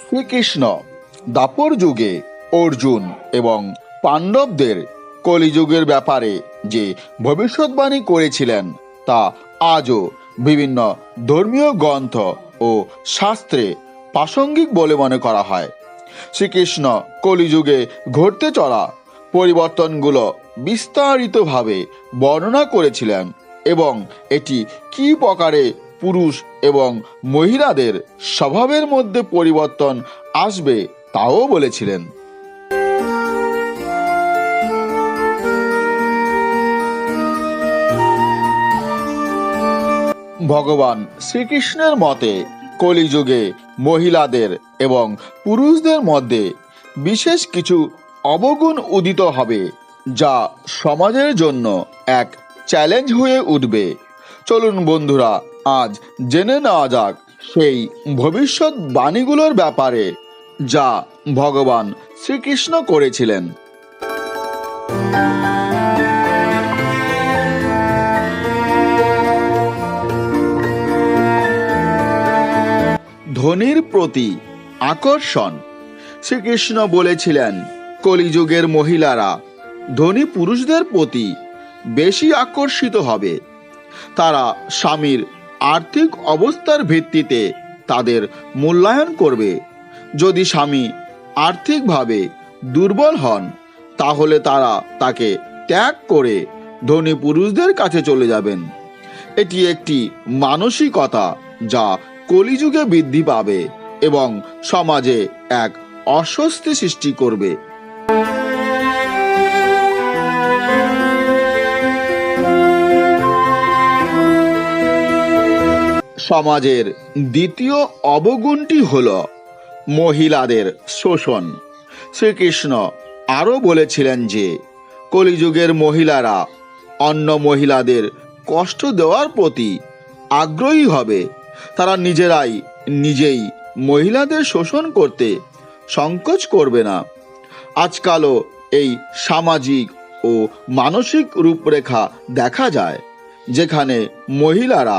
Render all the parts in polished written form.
শ্রীকৃষ্ণ দাপর যুগে অর্জুন এবং পাণ্ডবদের কলিযুগের ব্যাপারে যে ভবিষ্যৎবাণী করেছিলেন তা আজও বিভিন্ন ধর্মীয় গ্রন্থ ও শাস্ত্রে প্রাসঙ্গিক বলে মনে করা হয়। শ্রীকৃষ্ণ কলিযুগে ঘটতে চলা পরিবর্তনগুলো বিস্তারিতভাবে বর্ণনা করেছিলেন এবং এটি কী প্রকারে পুরুষ এবং মহিলাদের স্বভাবের মধ্যে পরিবর্তন আসবে তাও বলেছিলেন। ভগবান শ্রীকৃষ্ণের মতে কলিযুগে মহিলাদের এবং পুরুষদের মধ্যে বিশেষ কিছু অবগুণ উদিত হবে, যা সমাজের জন্য এক চ্যালেঞ্জ হয়ে উঠবে। চলুন বন্ধুরা, আজ জেনে নেওয়া যাক সেই ভবিষ্যৎবাণীগুলোর ব্যাপারে যা ভগবান শ্রীকৃষ্ণ করেছিলেন। ধনীর প্রতি আকর্ষণ। শ্রীকৃষ্ণ বলেছিলেন, কলিযুগের মহিলারা ধনী পুরুষদের প্রতি বেশি আকর্ষিত হবে। তারা স্বামীর আর্থিক অবস্থার ভিত্তিতে তাদের মূল্যায়ন করবে। যদি স্বামী আর্থিকভাবে দুর্বল হন, তাহলে তারা তাকে ত্যাগ করে ধনী পুরুষদের কাছে চলে যাবেন। এটি একটি মানসিকতা যা কলিযুগে বৃদ্ধি পাবে এবং সমাজে এক অস্বস্তি সৃষ্টি করবে। সমাজের দ্বিতীয় অবগুণটি হল মহিলাদের শোষণ। শ্রীকৃষ্ণ আরও বলেছিলেন যে কলিযুগের মহিলারা অন্য মহিলাদের কষ্ট দেওয়ার প্রতি আগ্রহী হবে। তারা নিজেই মহিলাদের শোষণ করতে সংকোচ করবে না। আজকালও এই সামাজিক ও মানসিক রূপরেখা দেখা যায়, যেখানে মহিলারা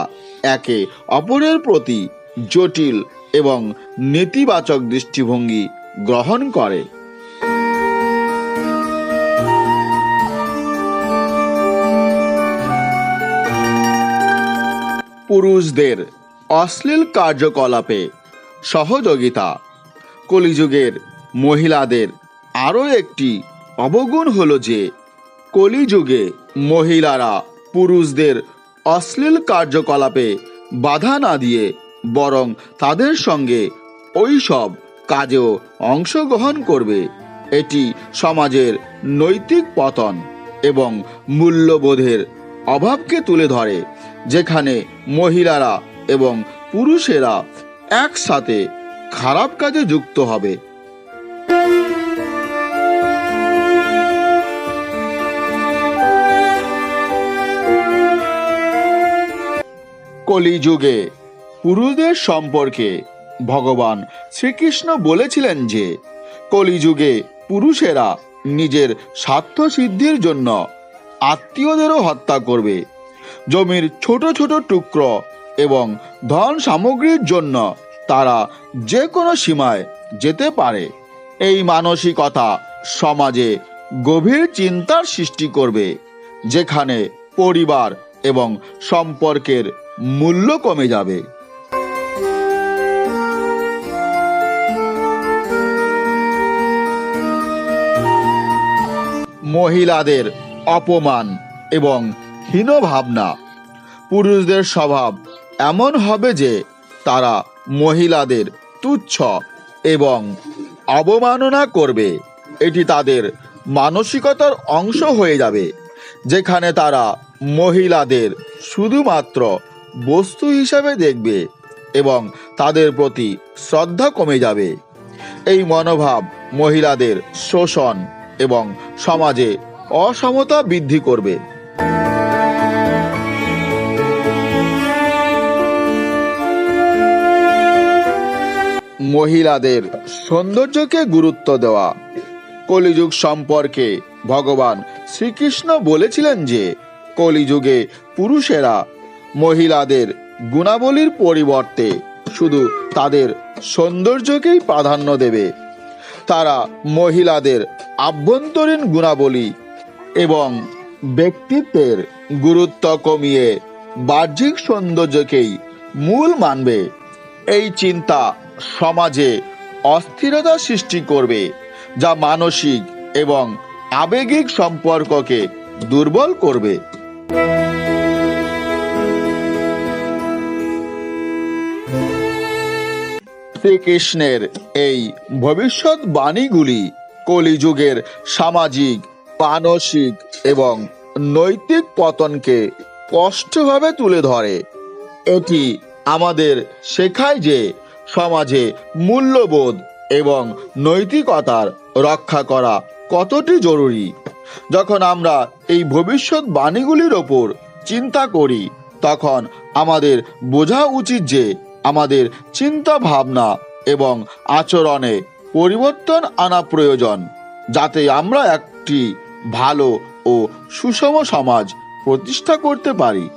একে অপরের প্রতি জটিল এবং নেতিবাচক দৃষ্টিভঙ্গি গ্রহণ করে। পুরুষদের অশ্লীল কার্যকলাপে সহযোগিতা। কলিযুগের মহিলাদের আরও একটি অবগুণ হল যে কলিযুগে মহিলারা পুরুষদের অশ্লীল কার্যকলাপে বাধা না দিয়ে বরং তাদের সঙ্গে ওই সব কাজেও অংশগ্রহণ করবে। এটি সমাজের নৈতিক পতন এবং মূল্যবোধের অভাবকে তুলে ধরে, যেখানে মহিলারা এবং পুরুষেরা একসাথে খারাপ কাজে যুক্ত হবে। কলিযুগে পুরুষদের সম্পর্কে ভগবান শ্রীকৃষ্ণ বলেছিলেন যে কলিযুগে পুরুষেরা নিজের স্বার্থ সিদ্ধির জন্য আত্মীয়দেরও হত্যা করবে। জমির ছোট ছোট টুকরো এবং ধন সামগ্রীর জন্য তারা যে কোনো সীমায় যেতে পারে। এই মানসিকতা সমাজে গভীর চিন্তার সৃষ্টি করবে, যেখানে পরিবার এবং সম্পর্কের মূল্য কমে যাবে। মহিলাদের অপমান এবং হীন ভাবনা। পুরুষদের স্বভাব এমন হবে যে তারা মহিলাদের তুচ্ছ এবং অবমাননা করবে। এটি তাদের মানসিকতার অংশ হয়ে যাবে, যেখানে তারা মহিলাদের শুধুমাত্র বস্তু হিসাবে দেখবে এবং তাদের প্রতি শ্রদ্ধা কমে যাবে। এই মনোভাব মহিলাদের শোষণ এবং সমাজে অসমতা বৃদ্ধি করবে। মহিলাদের সৌন্দর্যকে গুরুত্ব দেওয়া। কলিযুগ সম্পর্কে ভগবান শ্রীকৃষ্ণ বলেছিলেন যে কলিযুগে পুরুষেরা মহিলাদের গুণাবলীর পরিবর্তে শুধু তাদের সৌন্দর্যকেই প্রাধান্য দেবে। তারা মহিলাদের আভ্যন্তরীণ গুণাবলী এবং ব্যক্তিত্বের গুরুত্ব কমিয়ে বাহ্যিক সৌন্দর্যকেই মূল মানবে। এই চিন্তা সমাজে অস্থিরতা সৃষ্টি করবে, যা মানসিক এবং আবেগিক সম্পর্ককে দুর্বল করবে। শ্রীকৃষ্ণের এই ভবিষ্যৎবাণীগুলি কলিযুগের সামাজিক, মানসিক এবং নৈতিক পতনকে স্পষ্টভাবে তুলে ধরে। এটি আমাদের শেখায় যে সমাজে মূল্যবোধ এবং নৈতিকতার রক্ষা করা কতটি জরুরি। যখন আমরা এই ভবিষ্যৎবাণীগুলির ওপর চিন্তা করি, তখন আমাদের বোঝা উচিত যে আমাদের চিন্তা ভাবনা এবং আচরণে পরিবর্তন আনা প্রয়োজন, যাতে আমরা একটি ভালো ও সুষম সমাজ প্রতিষ্ঠা করতে পারি।